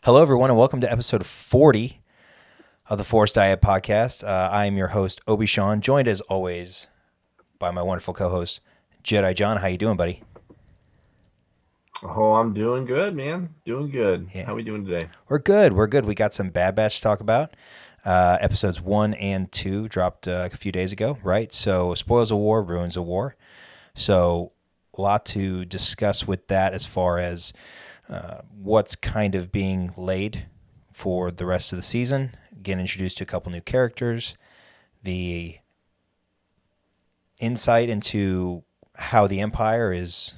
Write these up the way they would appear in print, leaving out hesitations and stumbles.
Hello, everyone, and welcome to episode 40 of the Force Diet Podcast. I am your host, Obi Sean, joined as always by my wonderful co-host, Jedi John. How you doing, buddy? Oh, I'm doing good, man. Doing good. Yeah, How we doing today? we're good. We're good. We got some Bad Batch to talk about. Episodes 1 and 2 dropped a few days ago, right? So, spoils a war, ruins a war. So, a lot to discuss with that as far as what's kind of being laid for the rest of the season. Get introduced to a couple new characters. The insight into how the Empire is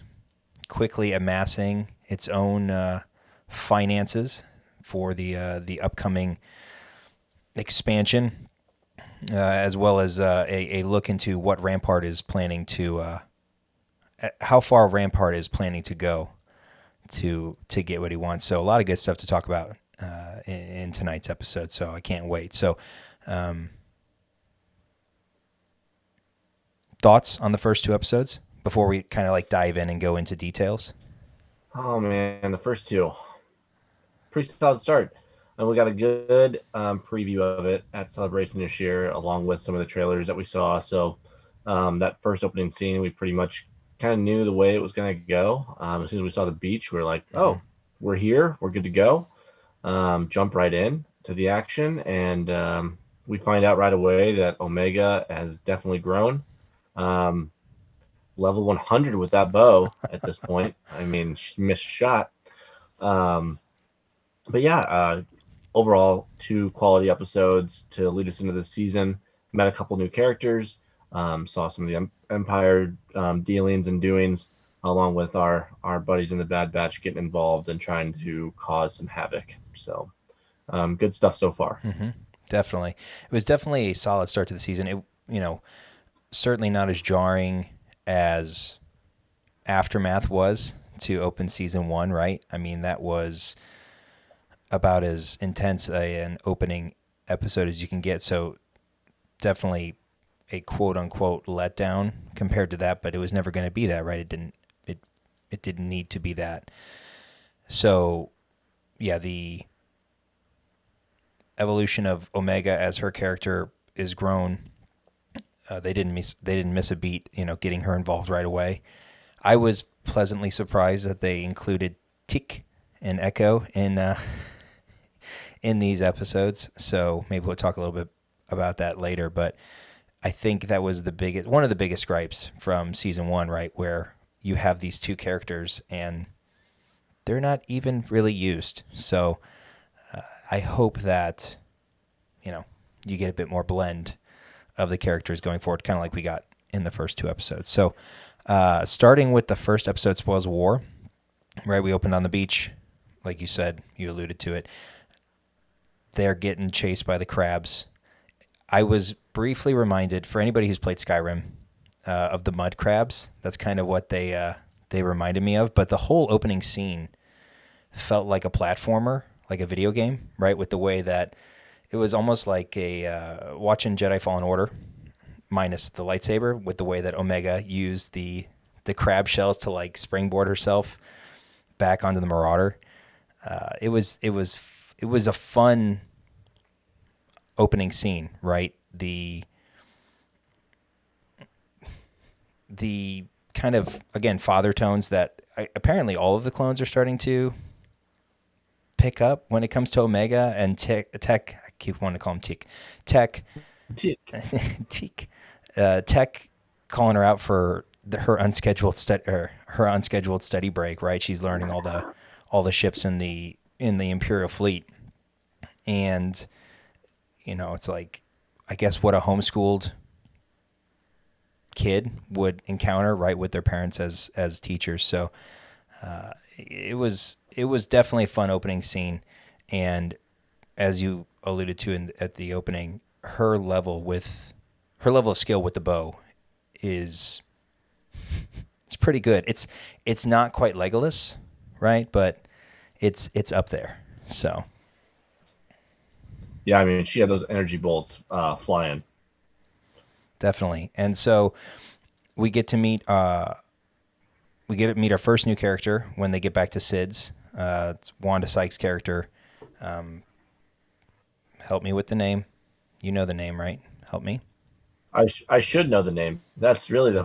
quickly amassing its own finances for the upcoming expansion, as well as a look into what Rampart is planning to, how far Rampart is planning to go to get what he wants. So a lot of good stuff to talk about in tonight's episode. So I can't wait. So thoughts on the first two episodes before we kind of like dive in and go into details? Oh man, the first two, pretty solid start. And we got a good preview of it at Celebration this year, along with some of the trailers that we saw. So that first opening scene, we pretty much kind of knew the way it was going to go. As soon as we saw the beach, we are like, Mm-hmm. oh, we're here, we're good to go. Jump right in to the action, and we find out right away that Omega has definitely grown. Um, Level 100 with that bow at this point. I mean, she missed a shot. Um, but yeah, overall, two quality episodes to lead us into the season. Met a couple new characters, saw some of the Empire dealings and doings, along with our buddies in the Bad Batch getting involved and trying to cause some havoc. So, good stuff so far. Mm-hmm. Definitely, it was definitely a solid start to the season. It, certainly not as jarring as Aftermath was to open season one, right? I mean, that was about as intense an opening episode as you can get. So definitely a quote unquote letdown compared to that, but it was never going to be that, right? It didn't need to be that. So yeah, the evolution of Omega as her character is grown. They didn't miss a beat, getting her involved right away. I was pleasantly surprised that they included Tick and Echo in these episodes. So maybe we'll talk a little bit about that later. But I think that was one of the biggest gripes from season one, right, where you have these two characters and they're not even really used. So I hope that you get a bit more blend of the characters going forward, kind of like we got in the first two episodes. So starting with the first episode, Spoils of War, right? We opened on the beach. Like you said, you alluded to it. They're getting chased by the crabs. I was briefly reminded, for anybody who's played Skyrim, of the mud crabs. That's kind of what they reminded me of. But the whole opening scene felt like a platformer, like a video game, right? With the way that it was almost like a watching Jedi Fallen Order, minus the lightsaber, with the way that Omega used the crab shells to like springboard herself back onto the Marauder. It was a fun opening scene, right? The kind of, again, father tones that apparently all of the clones are starting to pick up when it comes to Omega and Tech. I keep wanting to call him Tick. Tech. Teak. Tech calling her out for her unscheduled study break. Right, she's learning all the ships in the Imperial fleet, and it's like, I guess what a homeschooled kid would encounter, right, with their parents as teachers. So it was definitely a fun opening scene, and as you alluded to at the opening, her level of skill with the bow is it's pretty good. It's not quite Legolas, right? But it's up there. So Yeah, I mean, she had those energy bolts flying. definitely. And so we get to meet our first new character when they get back to Sid's. It's Wanda Sykes' character, Help me with the name. You know the name, right? Help me. I should know the name. That's really See,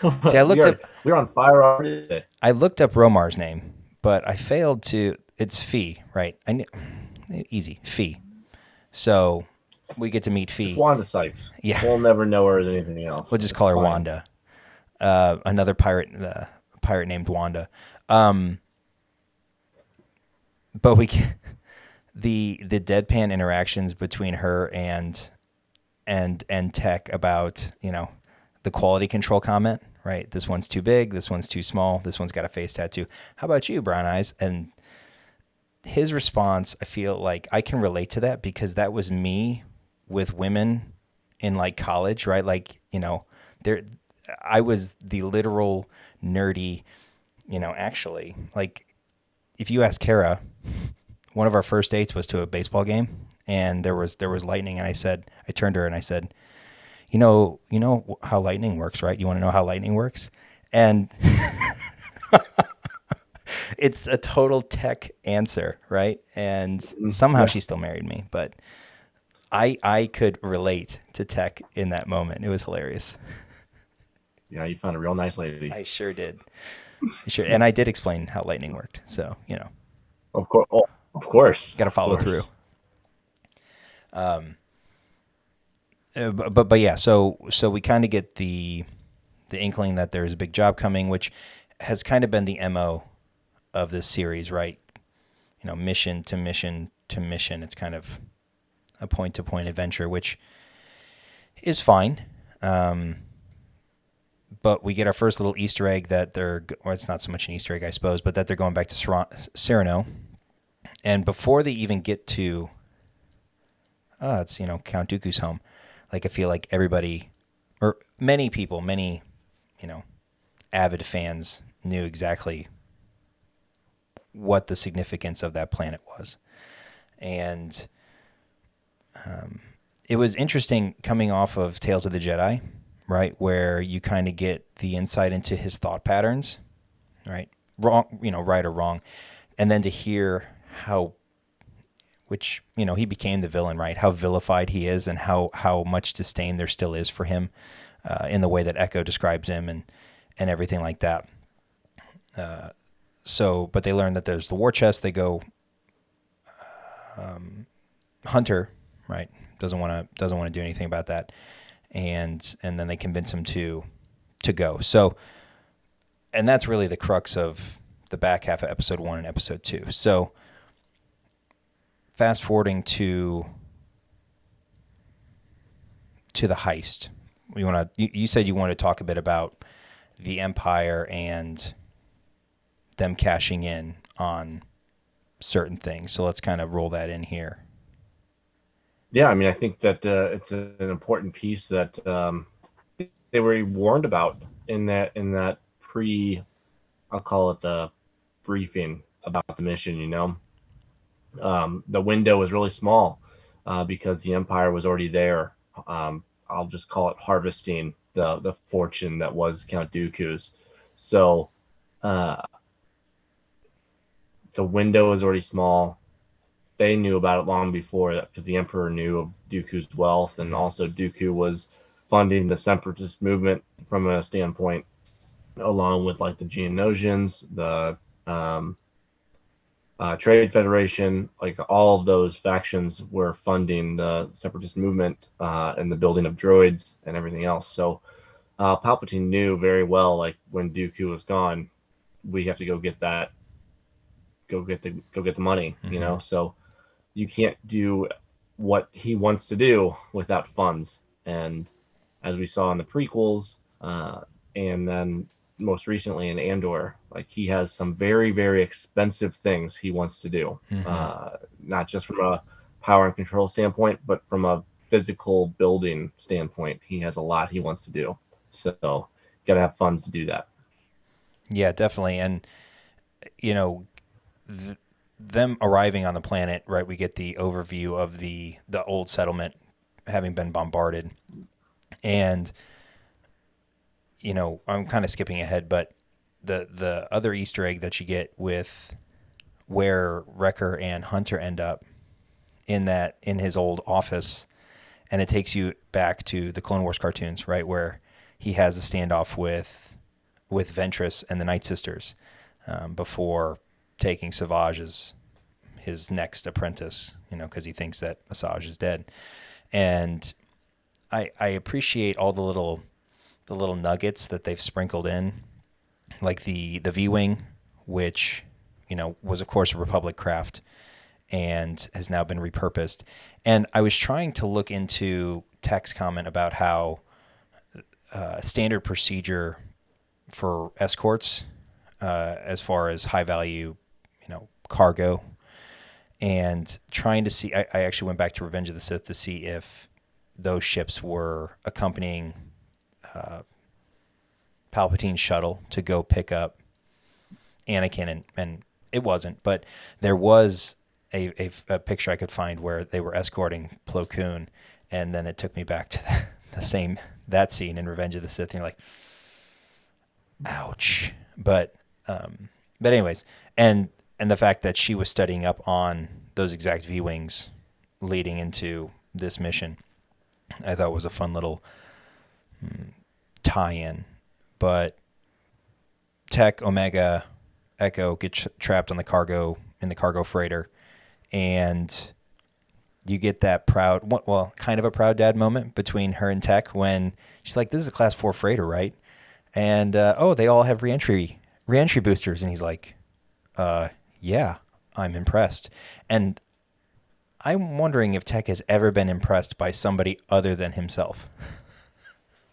the we're on fire already today. I looked up Romar's name, but I failed to. It's Fee, right? I knew easy Fee. So we get to meet It's Fee. Wanda Sykes. Yeah, We'll never know her as anything else. we'll just It's call her fine. Wanda. Another pirate, pirate named Wanda. But the deadpan interactions between her and Tech about the quality control comment, right? This one's too big, this one's too small, this one's got a face tattoo. How about you, Brown Eyes? And his response, I feel like I can relate to that because that was me with women in like college, right? Like, there I was the literal nerdy, actually, like if you ask Kara, one of our first dates was to a baseball game and there was lightning and I turned to her and I said, you know how lightning works, right? You want to know how lightning works? And it's a total Tech answer, right? And somehow Yeah. she still married me, but I could relate to Tech in that moment. It was hilarious. Yeah, you found a real nice lady. I sure did. And I did explain how lightning worked. So, Of course. Oh, of course. got to Of follow course. through. But yeah, so we kind of get the inkling that there's a big job coming, which has kind of been the MO of this series, right? Mission to mission to mission. It's kind of a point to point adventure, which is fine. But we get our first little Easter egg that it's not so much an Easter egg, I suppose, but that they're going back to Cyrano. And before they even get to, it's, Count Dooku's home. Like, I feel like everybody, or many people, avid fans knew exactly what the significance of that planet was. And it was interesting coming off of Tales of the Jedi, right, where you kind of get the insight into his thought patterns, right, right or wrong, and then to hear which he became the villain, right, how vilified he is and how much disdain there still is for him in the way that Echo describes him and everything like that. But they learn that there's the war chest. They go, Hunter, right, doesn't want to do anything about that, and then they convince him to go. So, and that's really the crux of the back half of episode 1 and episode 2. So, fast forwarding to the heist. You said you want to talk a bit about the Empire and them cashing in on certain things. So let's kind of roll that in here. Yeah, I mean, I think that it's an important piece that they were warned about in that I'll call it the briefing about the mission. The window was really small because the Empire was already there. I'll just call it harvesting the fortune that was Count Dooku's. So the window was already small. They knew about it long before that because the Emperor knew of Dooku's wealth, and also Dooku was funding the separatist movement from a standpoint, along with like the Geonosians, the Trade Federation, like all of those factions were funding the separatist movement and the building of droids and everything else. So Palpatine knew very well, like when Dooku was gone, we have to go get that, go get the money, So you can't do what he wants to do without funds. And as we saw in the prequels, and then most recently in Andor, like he has some very, very expensive things he wants to do, not just from a power and control standpoint, but from a physical building standpoint. He has a lot he wants to do. So got to have funds to do that. Yeah, definitely. And, them arriving on the planet, right, we get the overview of the old settlement having been bombarded. And, I'm kind of skipping ahead, but the other Easter egg that you get with where Wrecker and Hunter end up in his old office, and it takes you back to the Clone Wars cartoons, right, where he has a standoff with Ventress and the Night Sisters before taking Savage as his next apprentice, because he thinks that Asajj is dead. And I appreciate all the little nuggets that they've sprinkled in, like the V-Wing, which was of course a Republic craft and has now been repurposed. And I was trying to look into Tech's comment about how standard procedure for escorts, as far as high value, cargo, and trying to see. I actually went back to Revenge of the Sith to see if those ships were accompanying Palpatine's shuttle to go pick up Anakin, and it wasn't, but there was a picture I could find where they were escorting Plo Koon, and then it took me back to that scene in Revenge of the Sith, and you're like, ouch. But anyways, and the fact that she was studying up on those exact V-Wings leading into this mission, I thought was a fun little tie-in. But Tech, Omega, Echo get trapped on the cargo freighter, and you get that kind of a proud dad moment between her and Tech when she's like, "This is a Class 4 freighter, right?" And they all have reentry boosters, and he's like, "Yeah, I'm impressed." And I'm wondering if Tech has ever been impressed by somebody other than himself.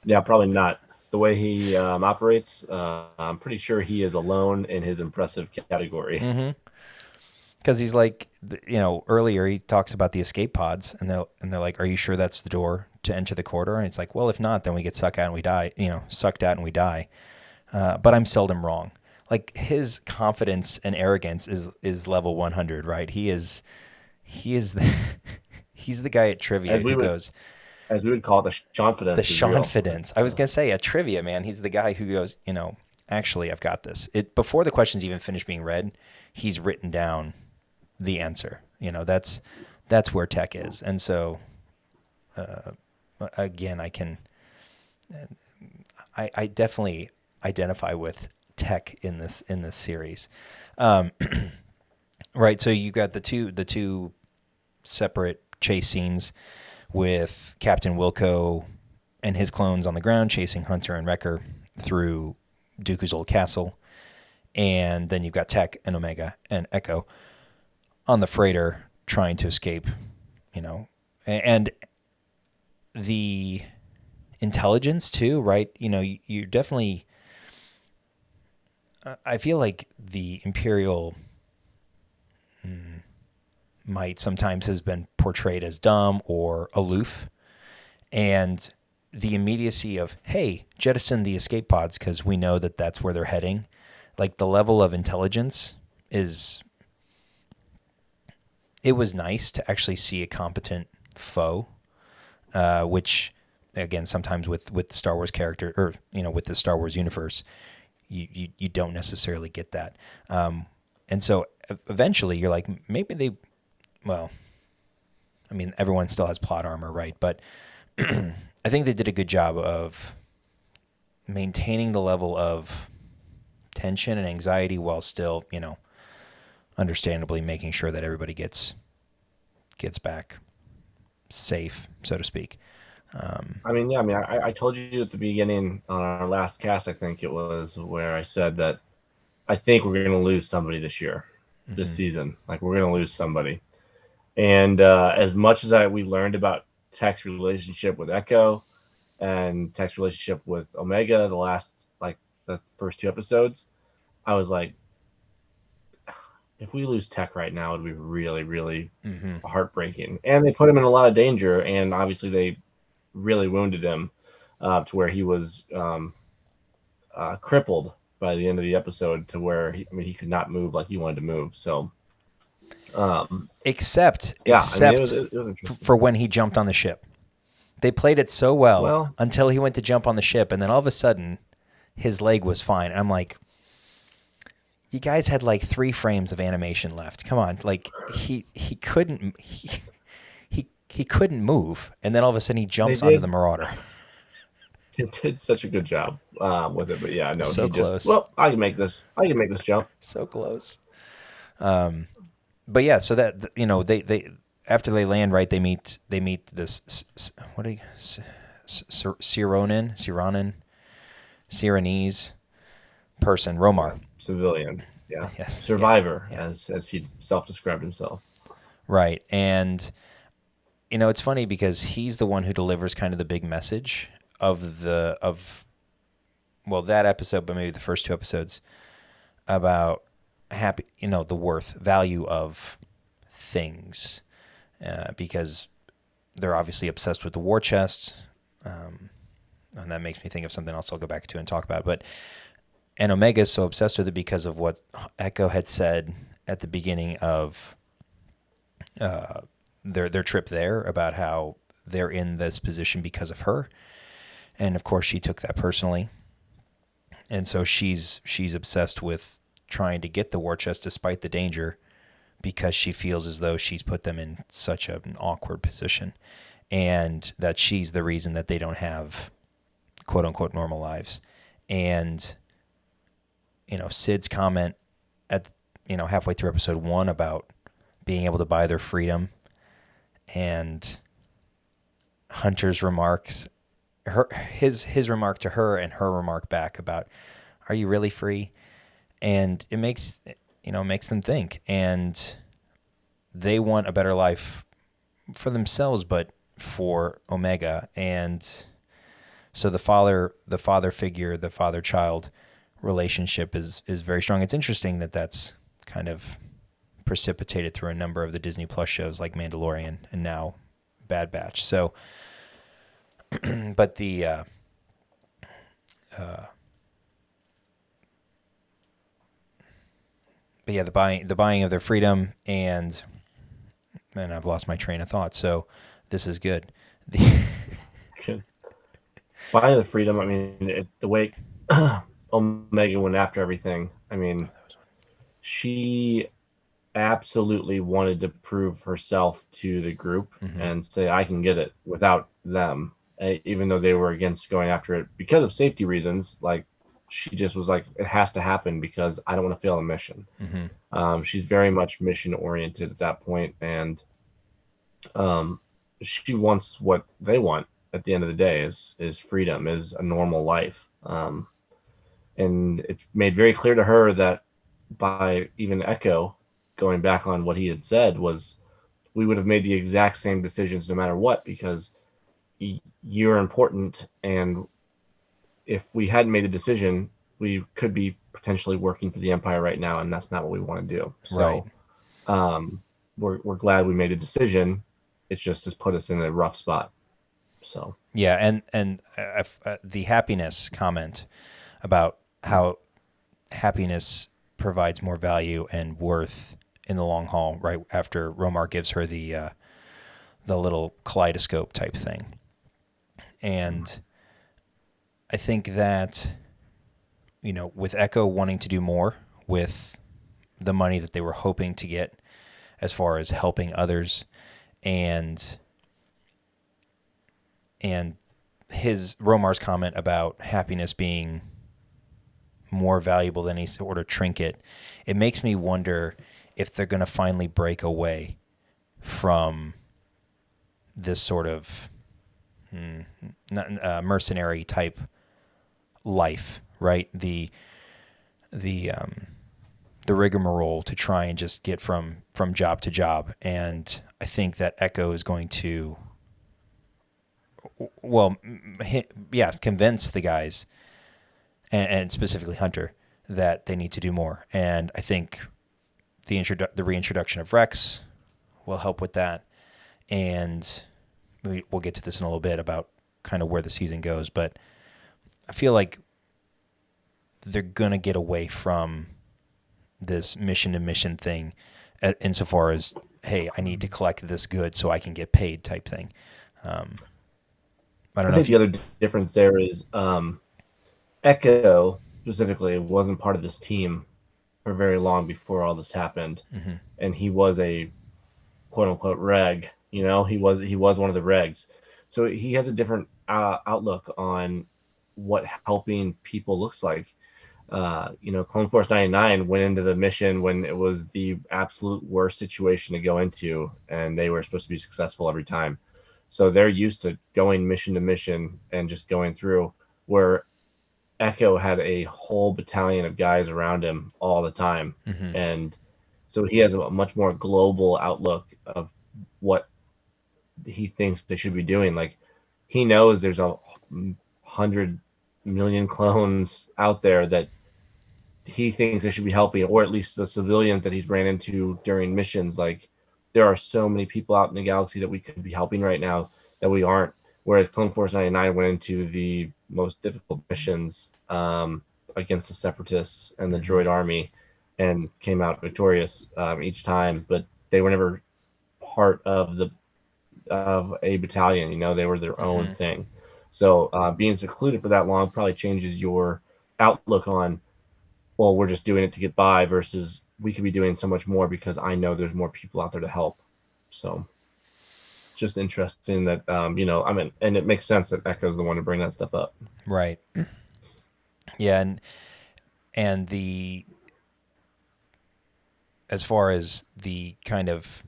Yeah, probably not. The way he operates, I'm pretty sure he is alone in his impressive category. Mm-hmm. Because he's like, earlier he talks about the escape pods, and they're like, "Are you sure that's the door to enter the corridor?" And it's like, "Well, if not, then we get sucked out and we die. But I'm seldom wrong." Like, his confidence and arrogance is level 100, right? He's the guy at trivia who goes, as we would call it, the Seanfidence. The Seanfidence. I was gonna say at trivia, man. He's the guy who goes, actually, I've got this. Before the questions even finish being read, he's written down the answer. That's where Tech is. And so, again, I definitely identify with Tech in this series. Right. So you got the two separate chase scenes with Captain Wilco and his clones on the ground chasing Hunter and Wrecker through Dooku's old castle. And then you've got Tech and Omega and Echo on the freighter trying to escape, and the intelligence too, right? You definitely, I feel like the Imperial might sometimes has been portrayed as dumb or aloof, and the immediacy of, hey, jettison the escape pods because we know that that's where they're heading. Like, the level of intelligence it was nice to actually see a competent foe, which, again, sometimes with the Star Wars character, or with the Star Wars universe, you don't necessarily get that. And so eventually you're like, maybe everyone still has plot armor, right? But I think they did a good job of maintaining the level of tension and anxiety while still, understandably making sure that everybody gets back safe, so to speak. I told you at the beginning on our last cast, I think it was, where I said that I think we're going to lose somebody this year, this season. Like, we're going to lose somebody. And as much as we learned about Tech's relationship with Echo and Tech's relationship with Omega, the first two episodes, I was like, if we lose Tech right now, it would be really, really heartbreaking. And they put him in a lot of danger, and obviously they really wounded him to where he was crippled by the end of the episode, to where he could not move like he wanted to move. So, except it was for when he jumped on the ship. They played it so well until he went to jump on the ship, and then all of a sudden, his leg was fine. And I'm like, you guys had like 3 frames of animation left. Come on, like he couldn't. he couldn't move, and then all of a sudden he They jumps onto the did Marauder. they did such a good job with it, but yeah, no, So he just close, I can make this. I can make this jump. so close. But yeah, so that they after they land, right, they meet this what do you Syranese person, Yeah, Romar. civilian. Yeah, Yes, yeah, survivor, yeah, as he self-described himself. right. And it's funny because he's the one who delivers kind of the big message of well, that episode, but maybe the first two episodes about the worth value of things, because they're obviously obsessed with the war chest, and that makes me think of something else I'll go back to and talk about. And Omega is so obsessed with it because of what Echo had said at the beginning of their trip there about how they're in this position because of her, and of course she took that personally, and so she's obsessed with trying to get the war chest despite the danger, because she feels as though she's put them in such an awkward position, and that she's the reason that they don't have quote unquote normal lives. And Sid's comment at halfway through episode 1 about being able to buy their freedom, and Hunter's remarks, his remark to her and her remark back about, are you really free? And it makes them think, and they want a better life for themselves, but for Omega. And so the father figure, the father child relationship is very strong. It's interesting that that's kind of precipitated through a number of the Disney Plus shows like Mandalorian and now Bad Batch. So, but but yeah, the buying of their freedom, and I've lost my train of thought. So this is good. Buying the freedom. I mean, the way Omega went after everything. I mean, she absolutely wanted to prove herself to the group and say, I can get it without them, even though they were against going after it because of safety reasons. Like, she just was like, it has to happen because I don't want to fail a mission. She's very much mission oriented at that point, and she wants what they want at the end of the day is freedom, is a normal life. And it's made very clear to her that by even Echo going back on what he had said was, we would have made the exact same decisions no matter what, because you're important, and if we hadn't made a decision, we could be potentially working for the Empire right now, and that's not what we want to do. Right. So we're glad we made a decision. It's just has put us in a rough spot. So yeah, and the happiness comment about how happiness provides more value and worth in the long haul, right after Romar gives her the little kaleidoscope type thing. And I think that, with Echo wanting to do more with the money that they were hoping to get as far as helping others, and his Romar's comment about happiness being more valuable than any sort of trinket, it makes me wonder if they're going to finally break away from this sort of mercenary type life, right? The rigmarole to try and just get from job to job. And I think that Echo is going to, convince the guys, and specifically Hunter, that they need to do more. And I think the reintroduction of Rex will help with that. And we'll get to this in a little bit about kind of where the season goes, but I feel like they're going to get away from this mission to mission thing, insofar as, hey, I need to collect this good so I can get paid type thing. I don't know. I think the other difference there is Echo specifically wasn't part of this team for very long before all this happened, and he was a quote unquote reg He was one of the regs, so he has a different outlook on what helping people looks like. Clone Force 99 went into the mission when it was the absolute worst situation to go into, and they were supposed to be successful every time. So they're used to going mission to mission and just going through. Where Echo had a whole battalion of guys around him all the time, Mm-hmm. and so he has a much more global outlook of what he thinks they should be doing. Like, he knows there's 100 million clones out there that he thinks they should be helping, or at least the civilians that he's ran into during missions. Like, there are so many people out in the galaxy that we could be helping right now that we aren't. Whereas Clone Force 99 went into the most difficult missions against the Separatists and the Mm-hmm. Droid Army and came out victorious each time, but they were never part of a battalion. They were their own Mm-hmm. thing. So being secluded for that long probably changes your outlook on, well, we're just doing it to get by versus we could be doing so much more because I know there's more people out there to help. So just interesting that and it makes sense that Echo's the one to bring that stuff up. Right. Yeah, and the as far as the kind of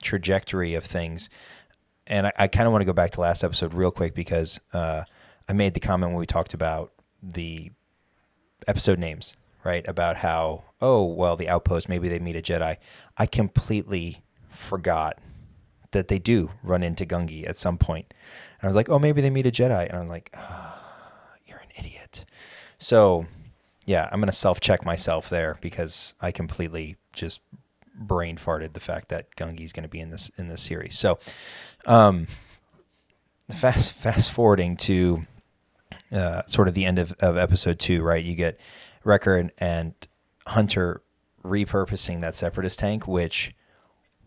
trajectory of things, and I kind of want to go back to last episode real quick because I made the comment when we talked about the episode names, right? About how, oh, well, the Outpost, maybe they meet a Jedi. I completely forgot that they do run into Gungi at some point. And I was like, oh, maybe they meet a Jedi. And I was like, oh, you're an idiot. So, yeah, I'm going to self-check myself there because I completely just brain farted the fact that Gungi is going to be in this series. So, fast forwarding to sort of the end of episode 2, right? You get Wrecker and Hunter repurposing that Separatist tank, which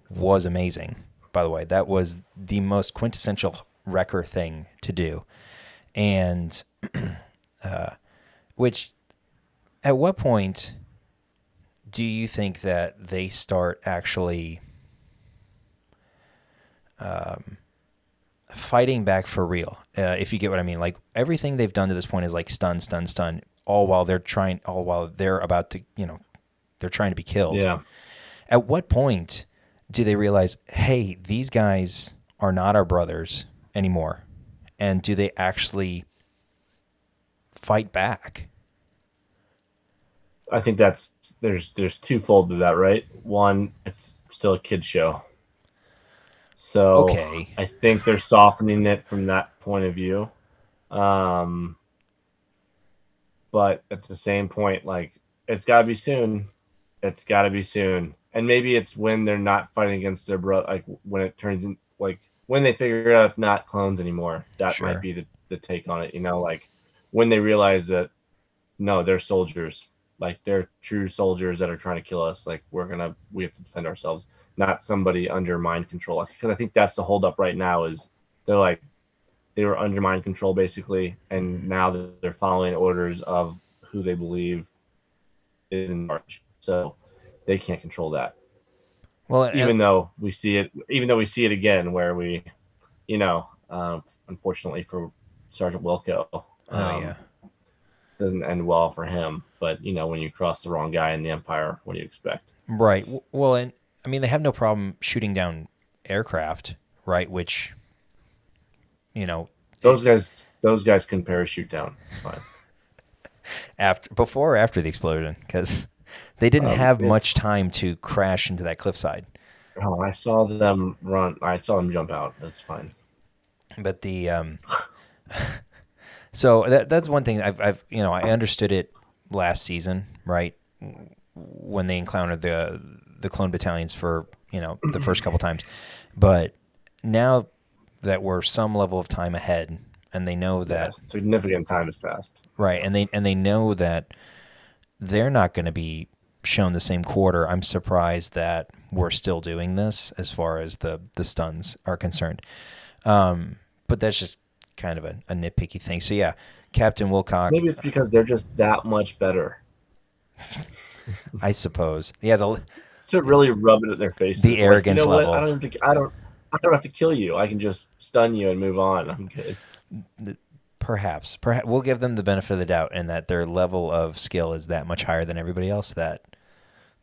was amazing. By the way, that was the most quintessential Wrecker thing to do. And which, at what point do you think that they start actually fighting back for real? If you get what I mean, like everything they've done to this point is like stun, stun, stun, all while they're about to, they're trying to be killed. Yeah. At what point do they realize, hey, these guys are not our brothers anymore? And do they actually fight back? I think there's twofold to that, right? One, it's still a kid's show. So Okay. I think they're softening it from that point of view. But at the same point, like, it's got to be soon. It's got to be soon. And maybe it's when they're not fighting against their brother, like when it turns in, like when they figure out it's not clones anymore. That Sure. might be the take on it. Like when they realize that, no, they're soldiers. Like, they're true soldiers that are trying to kill us. Like, we have to defend ourselves, not somebody under mind control. Because I think that's the holdup right now is they were under mind control basically, and now they're following orders of who they believe is in charge. So they can't control that. Well, Even though we see it again, where unfortunately for Sergeant Wilco, yeah. doesn't end well for him. But when you cross the wrong guy in the Empire, what do you expect? Right. Well, and I mean, they have no problem shooting down aircraft, right? Which, Those guys can parachute down. It's fine. before or after the explosion, because they didn't have It's much time to crash into that cliffside. Oh, I saw them run. I saw them jump out. That's fine. But the so that's one thing I understood it last season, right? When they encountered the clone battalions for the first couple times, but now that we're some level of time ahead, and they know that Yes, significant time has passed. right, and they know that they're not going to be shown the same quarter. I'm surprised that we're still doing this as far as the stuns are concerned. But that's just kind of a nitpicky thing. So yeah, Captain Wilcock, Maybe it's because they're just that much better I suppose. Yeah, to really rub it at their faces. the arrogance What? level. I don't I don't have to kill you. I can just stun you and move on. I'm good. Perhaps we'll give them the benefit of the doubt, and that their level of skill is that much higher than everybody else that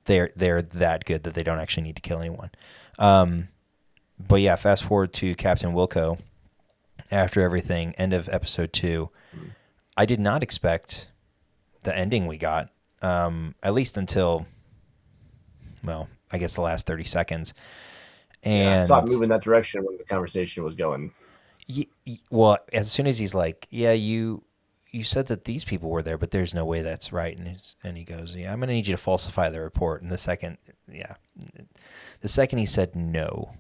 they're that good that they don't actually need to kill anyone. But yeah, fast forward to Captain Wilco after everything, end of episode 2. I did not expect the ending we got, at least until, well, I guess the last 30 seconds. Yeah, I saw it And move in that direction when the conversation was going. well, as soon as he's like, yeah, you said that these people were there, but there's no way that's right. And he goes, yeah, I'm going to need you to falsify the report. And the second he said no,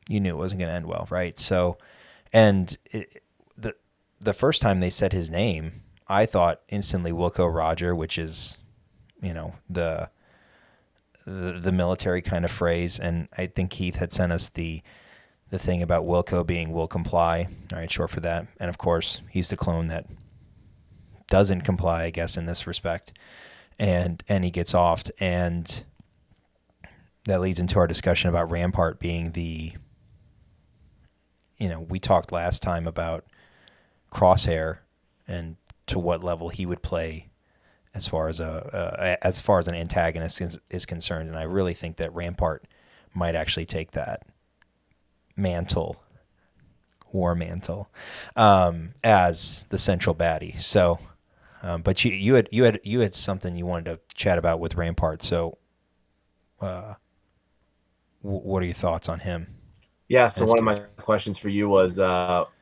you knew it wasn't going to end well, right? So, and the first time they said his name, I thought instantly Wilco Roger, which is, the military kind of phrase. And I think Keith had sent us the thing about Wilco being will comply, all right, short for that. And of course, he's the clone that doesn't comply, I guess, in this respect. And he gets offed. And that leads into our discussion about Rampart being the, we talked last time about Crosshair and to what level he would play as far as an antagonist is concerned. And I really think that Rampart might actually take that war mantle, as the central baddie. So, but you had something you wanted to chat about with Rampart. So, what are your thoughts on him? Yeah. So one of my questions for you was,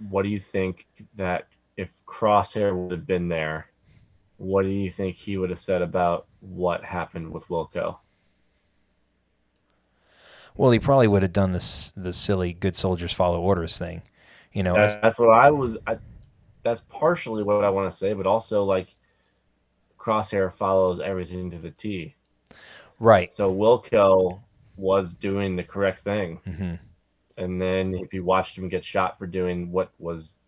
what do you think that if Crosshair would have been there, what do you think he would have said about what happened with Wilco? Well, he probably would have done the silly "good soldiers follow orders" thing, That's what I was. That's partially what I want to say, but also like Crosshair follows everything to the T. Right. So Wilco was doing the correct thing, mm-hmm. And then if you watched him get shot for doing what was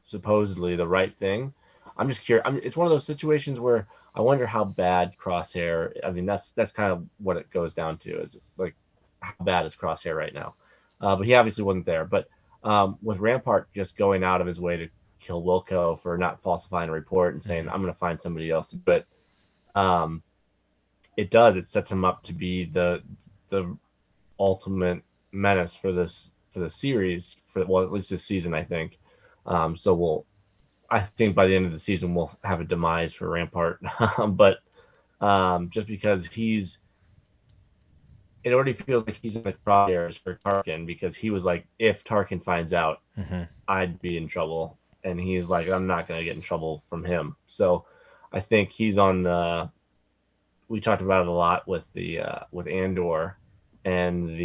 supposedly the right thing, I'm just curious. It's one of those situations where I wonder how bad Crosshair. I mean, that's kind of what it goes down to. Is like, how bad is Crosshair right now? But he obviously wasn't there. But with Rampart just going out of his way to kill Wilco for not falsifying a report and saying, I'm going to find somebody else. But it sets him up to be the ultimate menace for the series, at least this season, I think. I think by the end of the season we'll have a demise for Rampart. But just because it already feels like he's in the crosshairs for Tarkin, because he was like, if Tarkin finds out, I'd be in trouble. And he's like, I'm not going to get in trouble from him. So I think he's on we talked about it a lot with with Andor and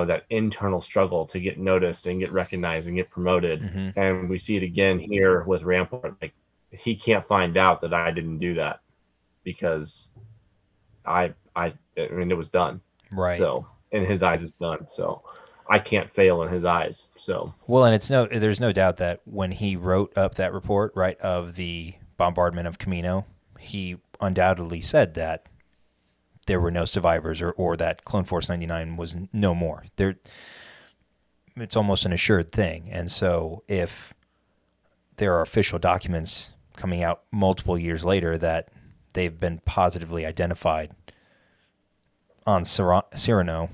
that internal struggle to get noticed and get recognized and get promoted. And we see it again here with Rampart. Like, he can't find out that I didn't do that because I mean, it was done. Right. So in his eyes, it's done. So I can't fail in his eyes. So, well, and there's no doubt that when he wrote up that report, right, of the bombardment of Camino, he undoubtedly said that there were no survivors, or that Clone Force 99 was no more. It's almost an assured thing. And so if there are official documents coming out multiple years later that they've been positively identified on Serrano,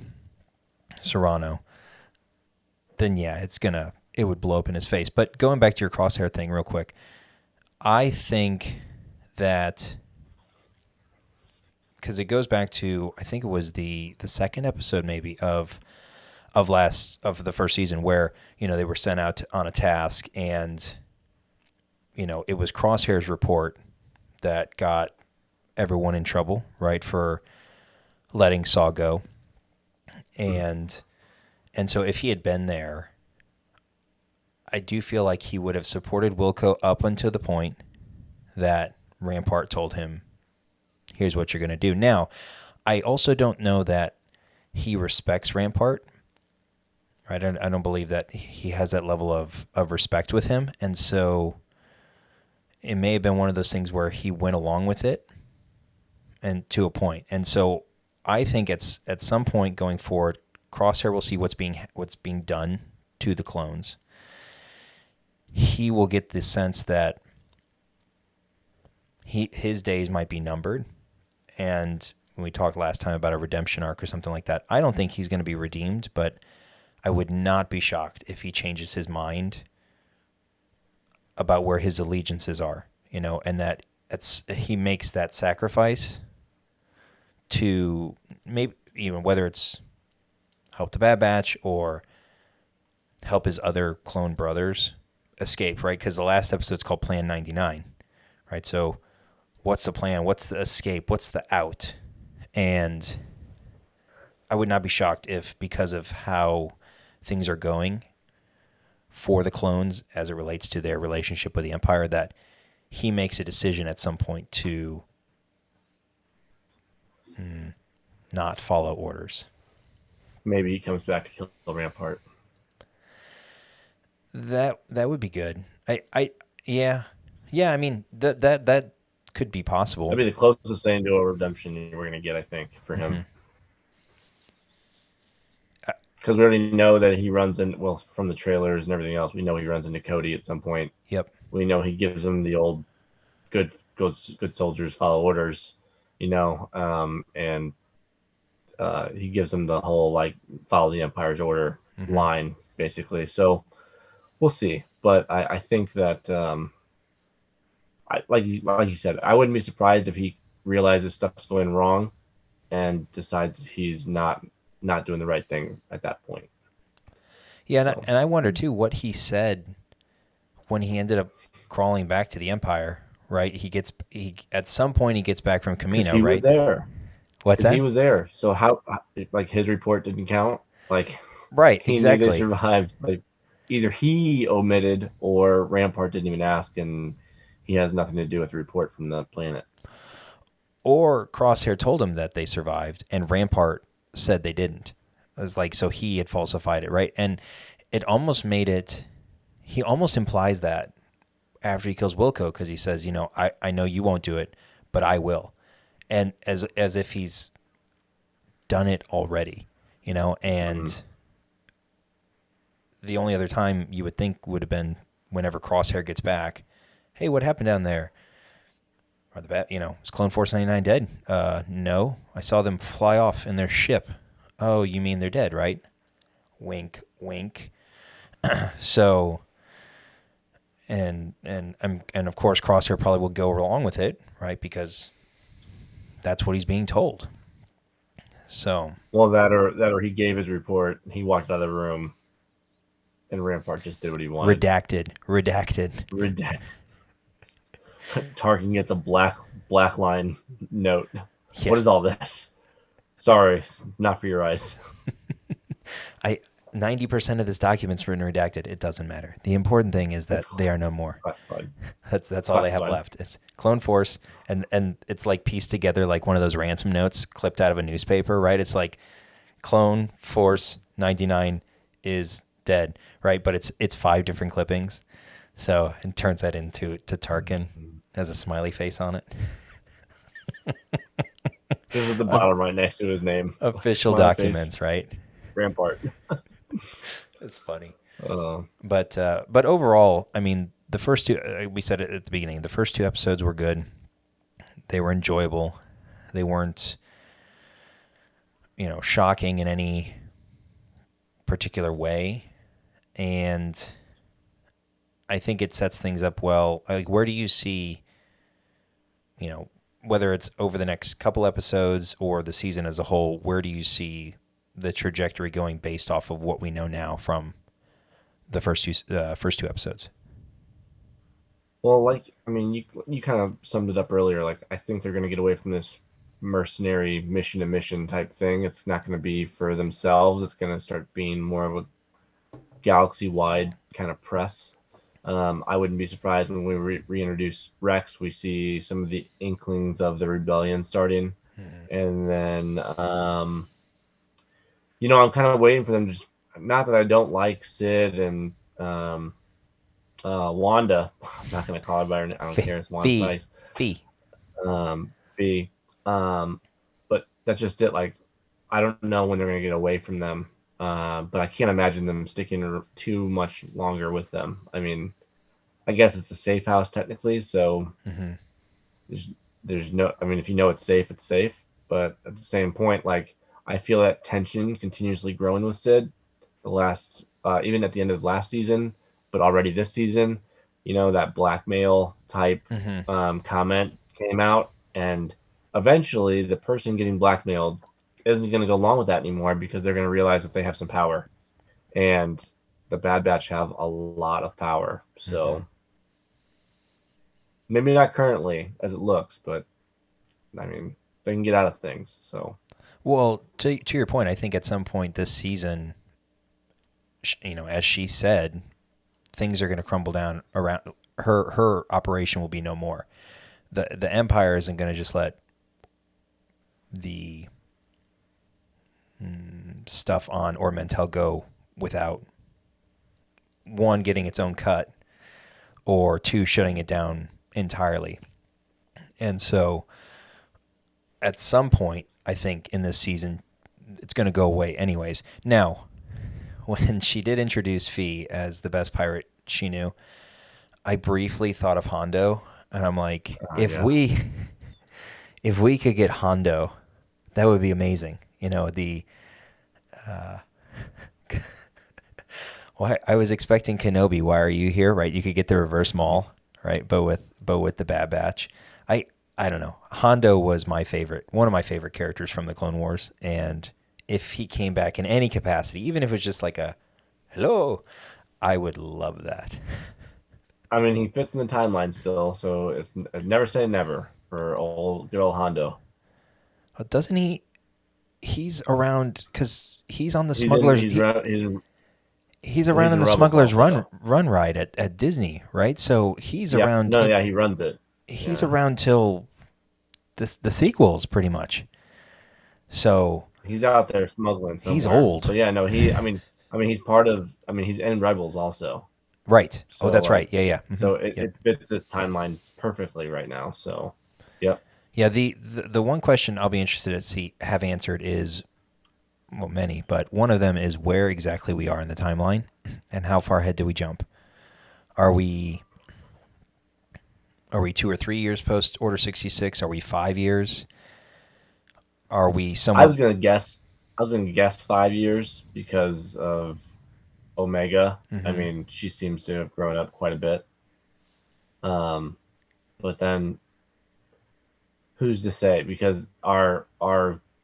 then yeah, it would blow up in his face. But going back to your Crosshair thing real quick, I think that, because it goes back to, I think it was the second episode maybe of the first season, where they were sent out on a task, and it was Crosshair's report that got everyone in trouble, right, for letting Saw go. And so if he had been there, I do feel like he would have supported Wilco up until the point that Rampart told him, here's what you're going to do. Now, I also don't know that he respects Rampart. Right? I don't believe that he has that level of respect with him. And so it may have been one of those things where he went along with it, and to a point. And so I think at some point going forward, Crosshair will see what's being done to the clones. He will get the sense that his days might be numbered. And when we talked last time about a redemption arc or something like that, I don't think he's going to be redeemed, but I would not be shocked if he changes his mind about where his allegiances are, and that he makes that sacrifice to maybe even whether it's help the Bad Batch or help his other clone brothers escape, right? Because the last episode's called Plan 99, right? So what's the plan? What's the escape? What's the out? And I would not be shocked if, because of how things are going for the clones as it relates to their relationship with the Empire, that he makes a decision at some point to not follow orders. Maybe he comes back to kill Rampart. That would be good. Yeah. I mean that could be possible. That'd be the closest thing to a redemption we're gonna get, I think, for him. Because we already know that he runs in. Well, from the trailers and everything else, we know he runs into Cody at some point. Yep. We know he gives him the old good soldiers follow orders, and he gives him the whole like follow the Empire's order line, basically. So we'll see, but I think that like you said, I wouldn't be surprised if he realizes stuff's going wrong and decides he's not doing the right thing at that point. Yeah, so. And I wonder too what he said when he ended up crawling back to the Empire. Right, he at some point he gets back from Camino. He right, was there. What's that? He was there. So how like his report didn't count? Like right, he exactly. Knew they survived. Like either he omitted or Rampart didn't even ask, and he has nothing to do with the report from the planet. Or Crosshair told him that they survived, and Rampart said they didn't. It was like, so he had falsified it, right? And it almost made it. He almost implies that after he kills Wilco, because he says, I know you won't do it, but I will, and as if he's done it already, and the only other time you would think would have been whenever Crosshair gets back. Hey, what happened down there? Are the is Clone Force 99 dead? No, I saw them fly off in their ship. Oh, you mean they're dead, right? Wink, wink. So, and of course, Crosshair probably will go along with it, right? Because that's what he's being told. So, well, that or he gave his report. He walked out of the room, and Rampart just did what he wanted. Redacted. Tarkin gets a black line note. Yeah. What is all this? Sorry, not for your eyes. 90% of this document's written redacted. It doesn't matter. The important thing is that they are no more. That's fine. That's all they have left. It's Clone Force, and it's like pieced together like one of those ransom notes clipped out of a newspaper, right? It's like Clone Force 99 is dead, right? But it's 5 different clippings. So it turns that into Tarkin. Has a smiley face on it. This is the bottom right next to his name. Official smiley documents, face. Right? Rampart. That's funny. But overall, I mean, the first 2, we said it at the beginning, the first 2 episodes were good. They were enjoyable. They weren't, shocking in any particular way. And I think it sets things up well. Like, where do you see, whether it's over the next couple episodes or the season as a whole, where do you see the trajectory going based off of what we know now from the first two episodes? Well, you kind of summed it up earlier. Like, I think they're going to get away from this mercenary mission to mission type thing. It's not going to be for themselves. It's going to start being more of a galaxy-wide kind of press. I wouldn't be surprised when we reintroduce Rex, we see some of the inklings of the rebellion starting. And then, I'm kind of waiting for them to just, not that I don't like Sid and Wanda. I'm not going to call her by her name. I don't care. It's Wanda's nice. V. But that's just it. Like, I don't know when they're going to get away from them. but I can't imagine them sticking too much longer with them. I mean, I guess it's a safe house technically, so Hmm. there's there's no. I mean, if you know it's safe, it's safe. But at the same point, like I feel that tension continuously growing with Sid. The last, even at the end of last season, but already this season, that blackmail type Hmm. comment came out, and eventually the person getting blackmailed isn't going to go along with that anymore because they're going to realize that they have some power, and the Bad Batch have a lot of power. Hmm. So maybe not currently as it looks, but I mean they can get out of things. So Well, to your point, I think at some point this season, as she said, things are going to crumble down around her. Her operation will be no more. The Empire isn't going to just let the stuff on Ormentel go without one getting its own cut or two shutting it down entirely. And so at some point, I think in this season, it's going to go away anyways. Now, when she did introduce Fee as the best pirate she knew, I briefly thought of Hondo, and I'm like, yeah, if we could get Hondo, that would be amazing. The well, I was expecting Kenobi. Why are you here? Right, you could get the reverse Maul, right? But with the Bad Batch, I I don't know. Hondo was my favorite, one of my favorite characters from the Clone Wars, and if he came back in any capacity, even if it was just like a hello, I would love that. I mean he fits in the timeline still, so it's never say never for good old Hondo. Doesn't he? He's around because he's on the He's in. smugglers. He's He's well. around He's in in the Rebels smugglers run also. run ride at Disney, right? So he's Yep. around. No. Yeah. He runs it. He's Yeah. around till the sequels, pretty much. So He's out there smuggling he's somewhere. But old, yeah. No. I mean, he's part of. I mean, he's in Rebels also. right? Oh, So that's right. like, Yeah, yeah, so it, yeah, it fits this timeline perfectly right now. So, yep. yeah. The one question I'll be interested to see have answered is, well, many, but one of them is where exactly we are in the timeline, and how far ahead do we jump? Are we 2 or 3 years post Order 66? Are we 5 years? Are we I somewhat was gonna guess. I was gonna guess 5 years because of Omega. I mhm, mean, she seems to have grown up quite a bit. Um, but then who's to say? Because our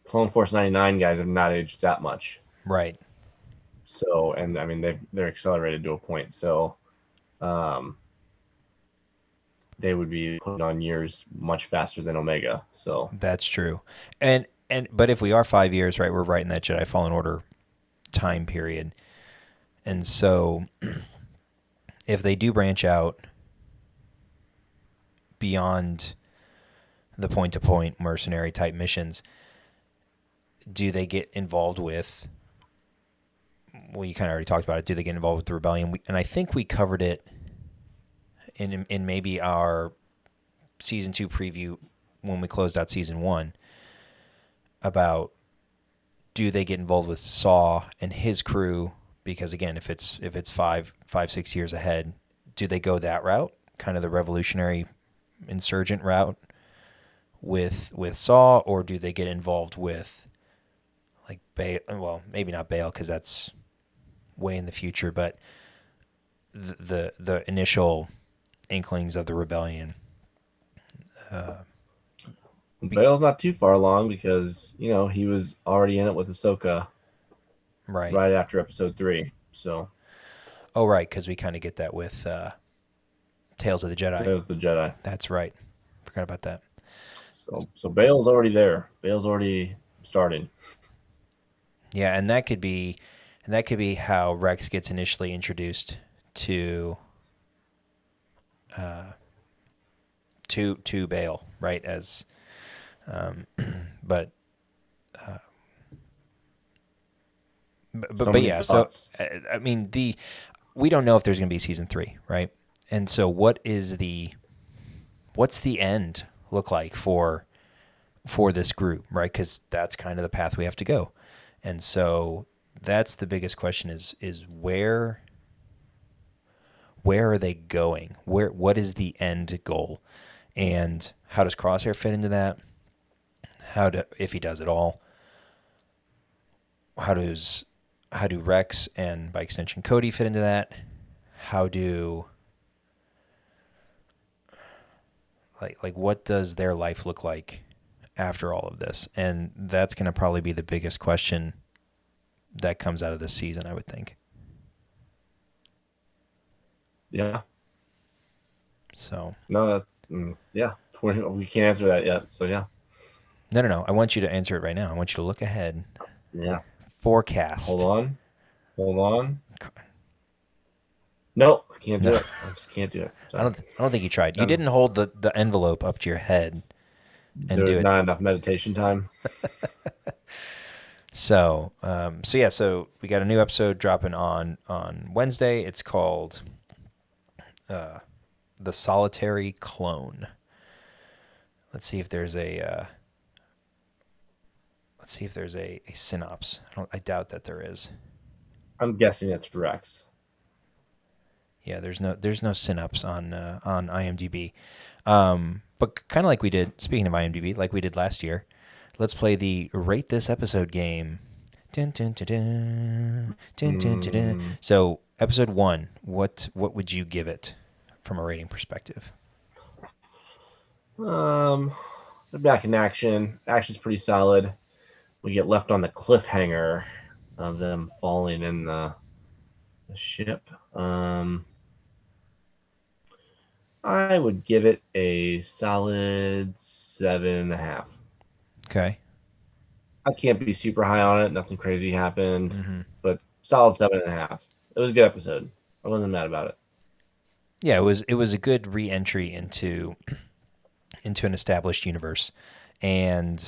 Clone Force 99 guys have not aged that much. right? So, and I mean they're accelerated to a point. So, um, they would be putting on years much faster than Omega. So, That's true. But if we are 5 years, right, we're right in that Jedi Fallen Order time period. And so if they do branch out beyond the point to point mercenary type missions, do they get involved with, well, you kind of already talked about it, do they get involved with the rebellion? And I think we covered it in maybe our season 2 preview when we closed out season 1 about, do they get involved with Saw and his crew? Because again, if it's 5, 6 years ahead, do they go that route, kind of the revolutionary insurgent route with Saw, or do they get involved with like Bale? Well, maybe not Bale because that's way in the future, but the initial inklings of the rebellion. Uh, be, Bale's not too far along because he was already in it with Ahsoka right. right after Episode 3. So, Oh, right, because we kind of get that with Tales of the Jedi. there's the Jedi. That's right. Forgot about that. So Bale's already there. Bale's already starting. Yeah, and that could be how Rex gets initially introduced to uh, to Bale, right? As um, but, uh, but So but many yeah. So thoughts. I mean, we don't know if there's going to be season 3, right? And so what's the end look like for this group, right? Because that's kind of the path we have to go. And so that's the biggest question is where are they going? What is the end goal? And how does Crosshair fit into that? If he does at all? How do Rex and by extension Cody fit into that? How do like what does their life look like after all of this? And that's going to probably be the biggest question that comes out of this season, I would think. Yeah. So No, yeah. We can't answer that yet. So yeah. no. I want you to answer it right now. I want you to look ahead. Yeah. Forecast. Hold on. Nope, I can't do it. I just can't do it. I don't think you tried. You didn't hold the envelope up to your head and do There's it. not enough meditation time. So we got a new episode dropping on Wednesday. It's called The Solitary Clone. Let's see if there's a synopsis. I doubt that there is. I'm guessing it's Rex. Yeah, there's no synopsis on IMDb. But kind of like we did, speaking of IMDb, like we did last year, let's play the Rate This Episode game. Dun, dun, dun, dun, dun, dun, dun, dun. So, episode 1, what would you give it from a rating perspective? They're back in action. Action's pretty solid. We get left on the cliffhanger of them falling in the ship. I would give it a solid 7.5. Okay. I can't be super high on it. Nothing crazy happened, but solid 7.5. It was a good episode. I wasn't mad about it. Yeah, it was a good re-entry into an established universe, and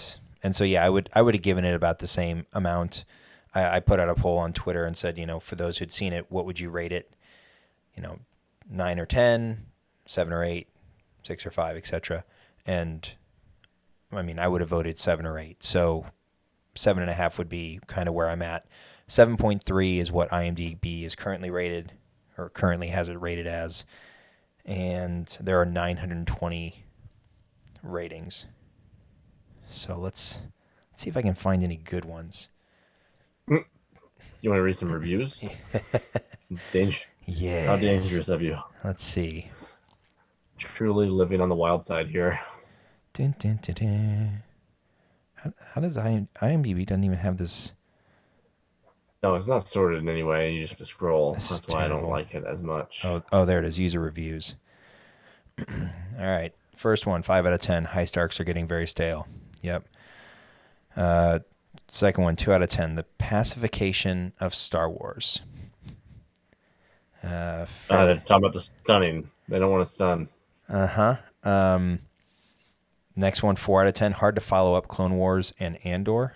so yeah, I would have given it about the same amount. I put out a poll on Twitter and said, for those who'd seen it, what would you rate it? 9 or 10, 7 or 8, 6 or 5, etc. And I mean, I would have voted 7 or 8. So 7.5 would be kind of where I'm at. 7.3 is what IMDb is currently rated, or currently has it rated as, and there are 920 ratings. So let's see if I can find any good ones. You want to read some reviews? It's dangerous. Yeah. How dangerous of you. Let's see. Truly living on the wild side here. Dun, dun, dun, dun. How does IMDb doesn't even have this? No, it's not sorted in any way. You just have to scroll. That's why terrible. I don't like it as much. Oh, there it is. User reviews. All right. First one, 5 out of 10. Heist arcs are getting very stale. Yep. Second one, 2 out of 10. The pacification of Star Wars. They're talking about the stunning. They don't want to stun. Next one, 4 out of 10. Hard to follow up Clone Wars and Andor.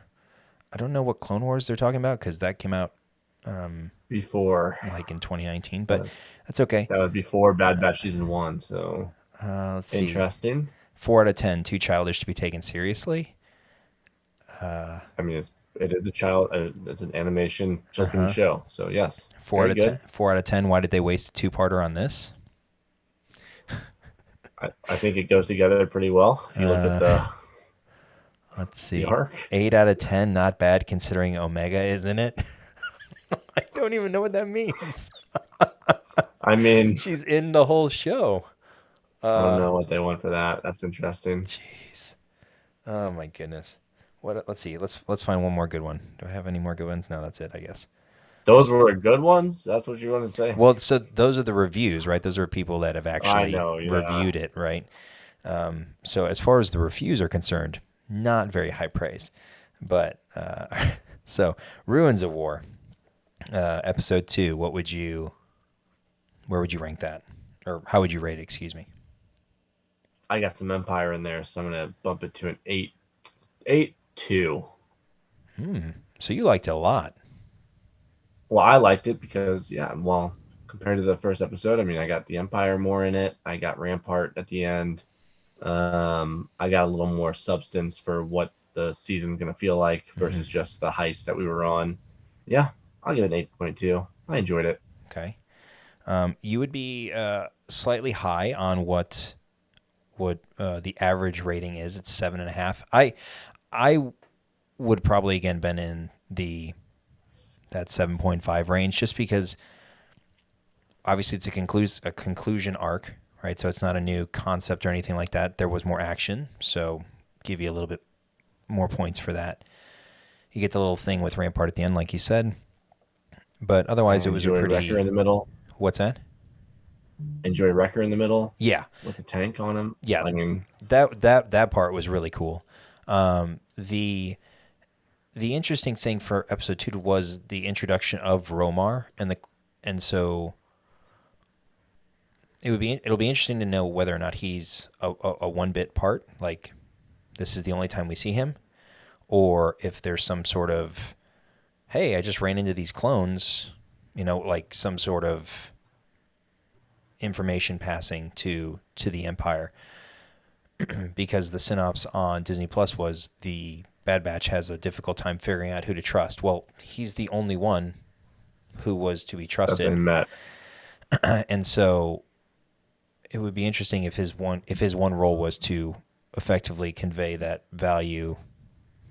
I don't know what Clone Wars they're talking about because that came out before, like in 2019, but that's okay. That was before Bad Batch season 1. So let's see. Interesting. 4 out of 10. Too childish to be taken seriously. I mean, it is a child. It's an animation children's show. So yes. 4 out of 10. 4 out of 10. Why did they waste a 2-parter on this? I think it goes together pretty well. If you look at the. Let's see. The arc. 8 out of 10. Not bad considering Omega is in it. I don't even know what that means. I mean, she's in the whole show. I don't know what they want for that. That's interesting. Jeez. Oh my goodness. What? Let's see. Let's find one more good one. Do I have any more good ones? No, that's it, I guess. Those were good ones? That's what you want to say? Well, so those are the reviews, right? Those are people that have actually reviewed it, right? So as far as the reviews are concerned, not very high praise. But so Ruins of War, episode 2, where would you rank that? Or how would you rate it, excuse me? I got some Empire in there, so I'm going to bump it to an 8.2. So you liked it a lot. Well, I liked it because, compared to the first episode, I mean, I got the Empire more in it. I got Rampart at the end. I got a little more substance for what the season's going to feel like versus just the heist that we were on. Yeah, I'll give it an 8.2. I enjoyed it. Okay. You would be slightly high on what the average rating is. It's 7.5. I would probably again been in that 7.5 range just because obviously it's a conclusion arc, right? So it's not a new concept or anything like that. There was more action, so give you a little bit more points for that. You get the little thing with Rampart at the end, like you said, but otherwise it was a Enjoy Wrecker pretty. in the middle. What's that? Enjoy Wrecker in the middle. Yeah, With a tank on him. yeah. I mean, That part was really cool. The interesting thing for episode 2 was the introduction of Romar and so it'll be interesting to know whether or not he's a 1-bit part, like this is the only time we see him, or if there's some sort of, hey, I just ran into these clones, like some sort of information passing to the Empire. Because the synopsis on Disney Plus was the Bad Batch has a difficult time figuring out who to trust. Well, he's the only one who was to be trusted. I've been met. And so it would be interesting if his one role was to effectively convey that value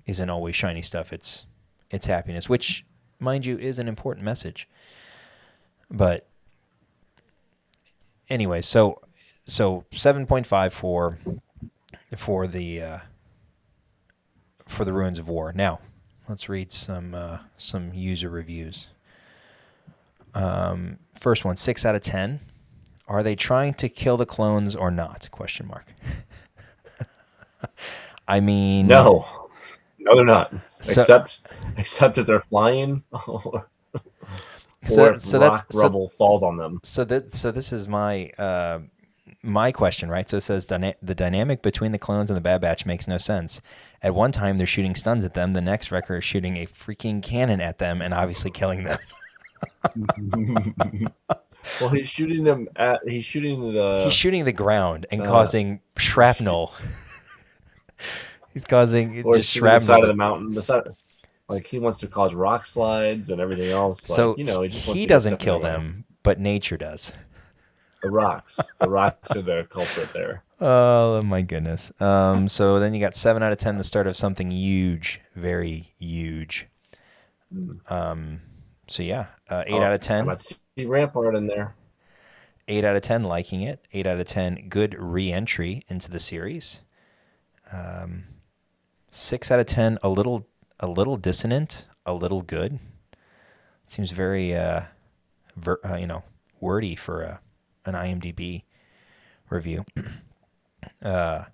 isn't always shiny stuff. It's happiness, which, mind you, is an important message. But anyway, so 7.5 for the Ruins of War. Now, let's read some user reviews. First one, 6 out of 10. Are they trying to kill the clones or not? Question mark. I mean, No, they're not. So- except that they're flying, or So if rock rubble falls on them. So this is my question, right? So it says the dynamic between the clones and the Bad Batch makes no sense. At one time they're shooting stuns at them, the next Wrecker is shooting a freaking cannon at them and obviously killing them. Well, he's shooting the ground and causing shrapnel. He's causing or just shooting shrapnel. the side of the mountain. Like he wants to cause rock slides and everything else. So like, he doesn't kill them, but nature does. The rocks are the culprit there. Oh my goodness. So then you got 7 out of 10, the start of something huge, very huge. So yeah, 8 out of 10. I'm about to see Rampart in there. 8 out of 10, liking it. 8 out of 10, good re-entry into the series. 6 out of 10, a little dissonant, a little good. Seems very, wordy for an IMDb review. Too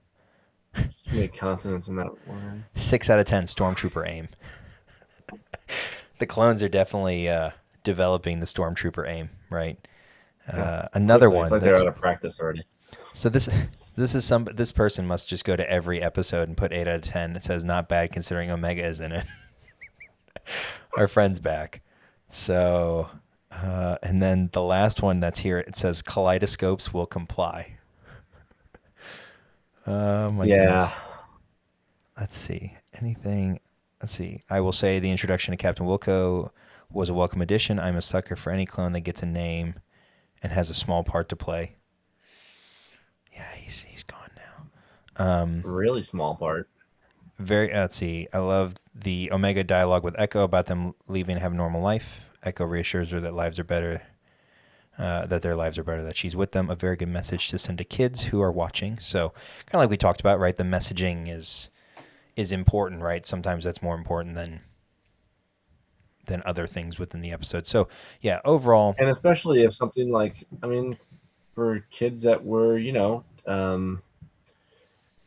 many consonants in that word. 6 out of 10, Stormtrooper aim. The clones are definitely developing the Stormtrooper aim, right? Another one. It's like they're out of practice already. So this person must just go to every episode and put 8 out of 10. It says not bad considering Omega is in it. Our friend's back. So, and then the last one that's here, it says kaleidoscopes will comply. Oh my goodness. Let's see. Anything? Let's see. I will say the introduction to Captain Wilco was a welcome addition. I'm a sucker for any clone that gets a name and has a small part to play. Yeah, he's gone now. Really small part. Let's see. I love the Omega dialogue with Echo about them leaving and have a normal life. Echo reassures her that lives are better, that their lives are better, that she's with them. A very good message to send to kids who are watching. So kind of like we talked about, right? The messaging is important, right? Sometimes that's more important than other things within the episode. So yeah, overall. And especially if something like, for kids that were,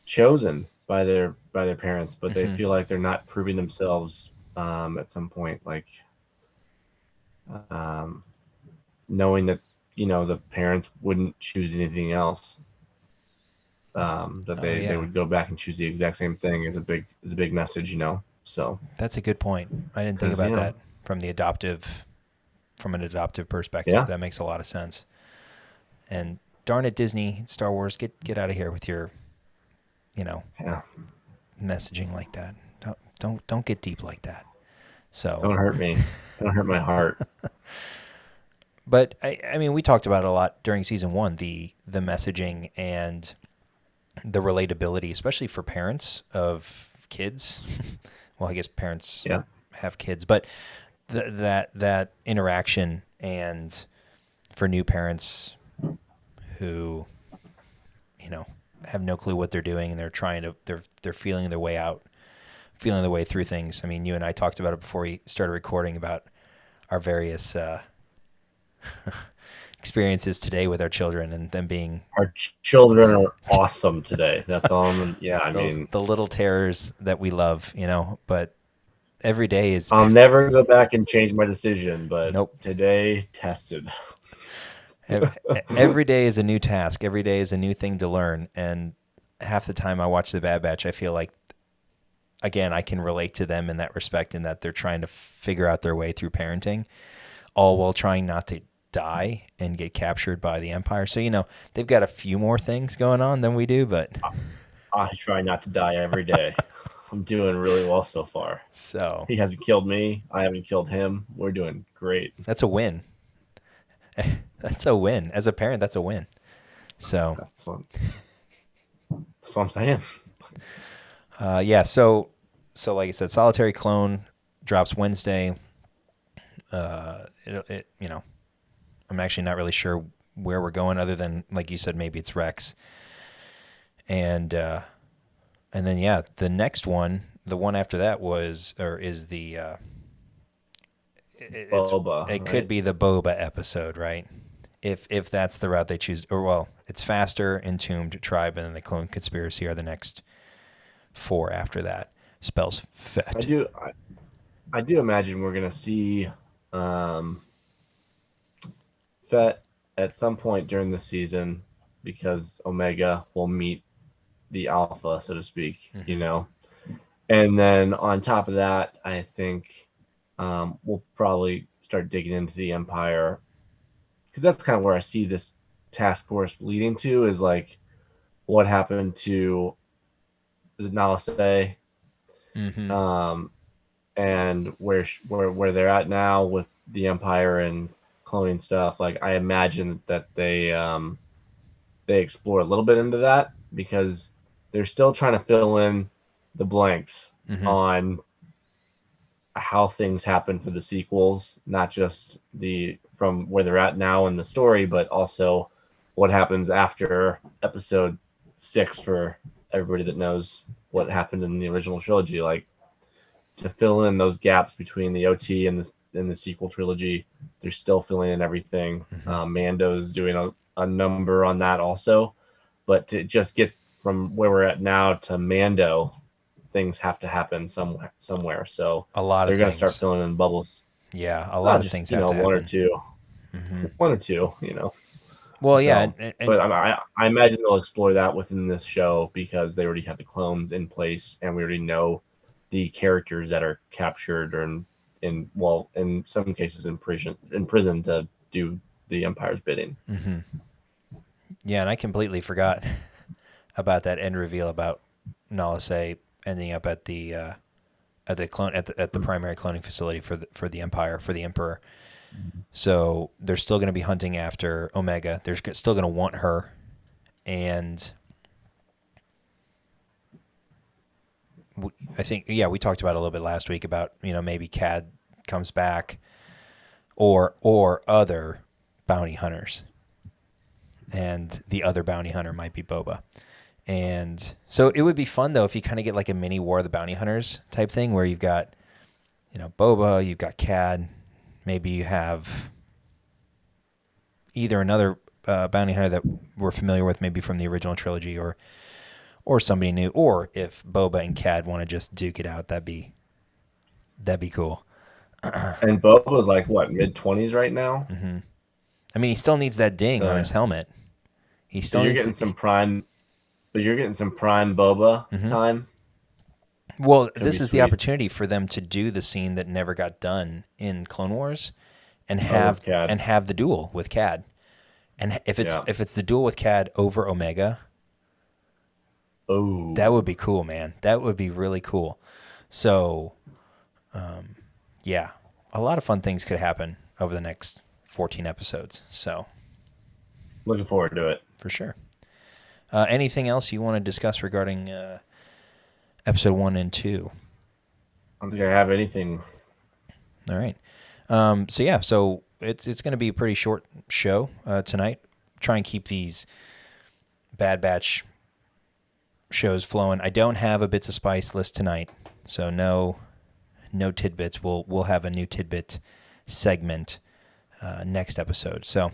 chosen by their parents, but they feel like they're not proving themselves at some point, like knowing that the parents wouldn't choose anything else, that they would go back and choose the exact same thing is a big message, So that's a good point. I didn't think about that from an adoptive perspective. Yeah. That makes a lot of sense. And darn it, Disney, Star Wars, get out of here with your messaging like that. Don't get deep like that. So, Don't hurt me. Don't hurt my heart. but I mean, we talked about it a lot during season one, the messaging and the relatability, especially for parents of kids. Well, I guess parents Yeah. have kids, but that interaction, and for new parents who, you know, have no clue what they're doing, and they're feeling their way out, feeling their way through things. I mean, you and I talked about it before we started recording about our various experiences today with our children, and them being Our children are awesome today. That's all. Yeah, I mean, the little terrors that we love, you know. But every day is I'll never go back and change my decision, but nope. today tested. Every day is a new task. Every day is a new thing to learn. And half the time I watch The Bad Batch, I feel like, again, I can relate to them in that respect, in that they're trying to figure out their way through parenting, all while trying not to die and get captured by the Empire. So, you know, they've got a few more things going on than we do, but I try not to die every day. I'm doing really well so far. so He hasn't killed me. I haven't killed him. We're doing great. that's a win. That's a win. As a parent, that's a win. So, that's what I'm saying. yeah. So like I said, Solitary Clone drops Wednesday. You know, I'm actually not really sure where we're going, other than, like you said, maybe it's Rex. And then, yeah, the next one, the one after that is the Boba. It could be the Boba episode, right? If that's the route they choose, or, well, it's Faster, Entombed, Tribe, and then the Clone Conspiracy are the next 4 after that. Spells Fett. I do imagine we're gonna see Fett at some point during the season, because Omega will meet the Alpha, so to speak. Mm-hmm. You know, and then on top of that, I think we'll probably start digging into the Empire, because that's kind of where I see this task force leading to, is like what happened to the Nalase, Mm-hmm. and where they're at now with the Empire and cloning stuff. Like, I imagine that they explore a little bit into that, because they're still trying to fill in the blanks Mm-hmm. on how things happen for the sequels, not just from where they're at now in the story, but also what happens after episode 6, for everybody that knows what happened in the original trilogy. Like, to fill in those gaps between the OT and the sequel trilogy, they're still filling in everything. Mm-hmm. Mando's doing a number on that also, but to just get from where we're at now to Mando, things have to happen somewhere. So A lot they're of going to start things. filling in bubbles. Yeah, a lot Not of just, things have to one or happen. two, Mm-hmm. one or two, you know. Well, yeah, So, but I imagine they'll explore that within this show, because they already have the clones in place, and we already know the characters that are captured, or in some cases in prison to do the Empire's bidding. mm-hmm. Yeah, and I completely forgot about that end reveal about Nalase ending up at the primary cloning facility for the Empire, for the Emperor. So they're still going to be hunting after Omega. They're still going to want her, and I think, yeah, we talked about it a little bit last week about, you know, maybe Cad comes back, or other bounty hunters, and the other bounty hunter might be Boba. And so it would be fun, though, if you kind of get like a mini War of the Bounty Hunters type thing, where you've got, you know, Boba, you've got Cad, maybe you have either another bounty hunter that we're familiar with, maybe from the original trilogy, or somebody new, or if Boba and Cad want to just duke it out, that'd be cool. And Boba's like, what, mid-20s right now? Mm-hmm. I mean, he still needs that ding on his helmet. He still you're getting some prime. But you're getting some prime Boba time. Well, this is the opportunity for them to do the scene that never got done in Clone Wars, and have the duel with Cad. And if it's the duel with Cad over Omega, that would be cool, man. That would be really cool. So, yeah, a lot of fun things could happen over the next 14 episodes. So, Looking forward to it. for sure. Anything else you want to discuss regarding episode 1 and 2? I don't think I have anything. All right. So it's going to be a pretty short show tonight. Try and keep these Bad Batch shows flowing. I don't have a Bits of Spice list tonight, so no tidbits. We'll have a new tidbit segment next episode. So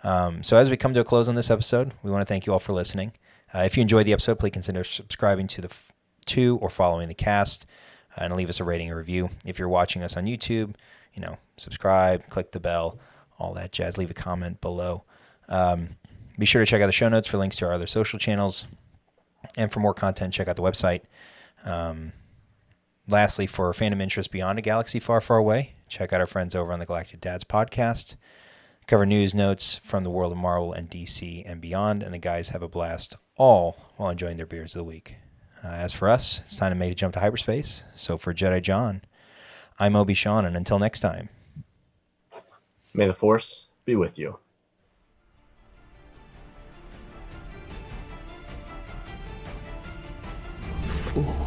as we come to a close on this episode, we want to thank you all for listening. If you enjoyed the episode, please consider subscribing to or following the cast, and leave us a rating or review. If you're watching us on YouTube, subscribe, click the bell, all that jazz. Leave a comment below. Be sure to check out the show notes for links to our other social channels. And for more content, check out the website. Lastly, for fandom interest beyond a galaxy far, far away, check out our friends over on the Galactic Dads podcast. Cover news, notes from the world of Marvel and DC and beyond, and the guys have a blast all while enjoying their beers of the week. As for us, it's time to make the jump to hyperspace. So for Jedi John, I'm Obi Sean, and until next time, may the Force be with you. Fool.